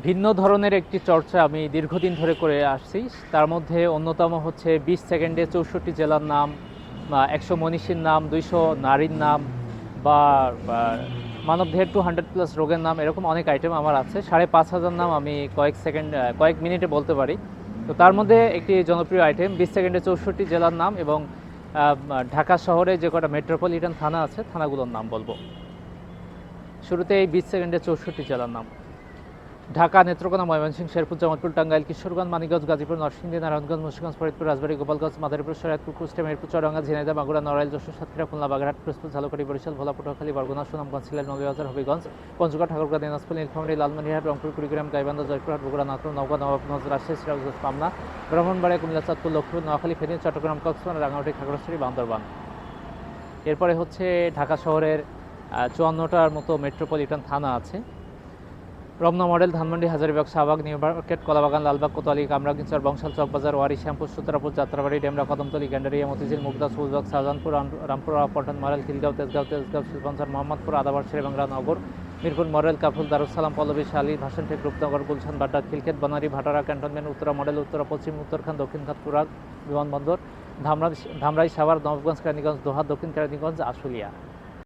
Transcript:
ভিন্ন ধরনের একটি চর্চা আমি দীর্ঘদিন ধরে করে আসছি। তার মধ্যে অন্যতম হচ্ছে 20 সেকেন্ডে 64 জেলার নাম, 100 মনীষীর নাম, 200 নারীর নাম, বা মানবদেহের 200+ রোগের নাম, এরকম অনেক আইটেম আমার আছে। 5,500 নাম আমি কয়েক মিনিটে বলতে পারি। তো তার মধ্যে একটি জনপ্রিয় আইটেম 20 সেকেন্ডে 64 জেলার নাম এবং ঢাকা শহরে যে কটা মেট্রোপলিটন থানা আছে থানাগুলোর নাম বলবো। শুরুতে এই 20 সেকেন্ডে 64 জেলার নাম: ঢাকা, নেত্রকোনা, ময়মনসিংহ, শেরপুর, জামালপুর, টাঙ্গাইল, কিশোরগঞ্জ, মানিকগঞ্জ, গাজীপুর, নরসিংদী, নারায়ণগঞ্জ, মুন্সিগঞ্জ, ফরিদপুর, রাজবাড়ী, গোপালগঞ্জ, মাদারীপুর, শরীয়তপুর, কুষ্টিয়া, মেহেরপুর, চুয়াডাঙ্গা, ঝিনাইদহ, মাগুরা, নড়াইল, যশোর, সাতক্ষীরা, খুলনা, বাগেরহাট, পিরোজপুর, ঝালকাঠি, বরিশাল, ভোলা, পটুয়াখালী, বরগুনা, সুনামগঞ্জ, সিলেট, মৌলভীবাজার, হবিগঞ্জ, পঞ্চগড়, ঠাকুরগাঁও, দিনাজপুর, নীলফামারী, লালমনিরহাট, রংপুর, কুড়িগ্রাম, গাইবান্ধা, জয়পুরহাট, বগুড়া, নাটোর, নওগাঁ, নবাবগঞ্জ, রাজশাহী, সিরাজগঞ্জ, পাবনা, ব্রাহ্মণবাড়িয়া, কুমিল্লা, চাঁদপুর, লক্ষ্মীপুর, নোয়াখালী, ফেনী, চট্টগ্রাম, কক্সবাজার, রাঙ্গামাটি, খাগড়াছড়ি, বান্দরবান। এরপরে হচ্ছে ঢাকা শহরের 54টার মতো মেট্রোপলিটন থানা আছে: Ramna model, Dhanmondi, Hazaribagh, Shahbag, new market, Kalabagan, Lalbagh, Kotwali, Kamrangirchar, Bangshal, Chawkbazar, Wari, Shyampur, Sutrapur, Jatrabari, Demra, Kadamtali, Gandaria, Motijheel, Mugda, সুলবাগ, শাহজাহানপুর, রামপুরা, পল্টন, মডেল, খিলগাঁও, তেজগাঁও, শিলপঞ্চার, মোহাম্মদপুর, আদাবার, শেরেবাংলা, নগর, মিরপুর মডেল, কাফরুল, দারুসালাম, পল্লবী, শালী, ভাষণটেক, রূপনগর, গুলশান, বাড্ডা, খিলক্ষেত, বনারী, ভাটারা, ক্যান্টনমেন্ট, উত্তরা মডেল, উত্তরা পশ্চিম, উত্তরখান, দক্ষিণখান, তুরাগ বিমানবন্দর, ধামরাই, সাভার, নবাবগঞ্জ, কেরানীগঞ্জ, দোহা, দক্ষিণ কেরানীগঞ্জ, আশুলিয়া।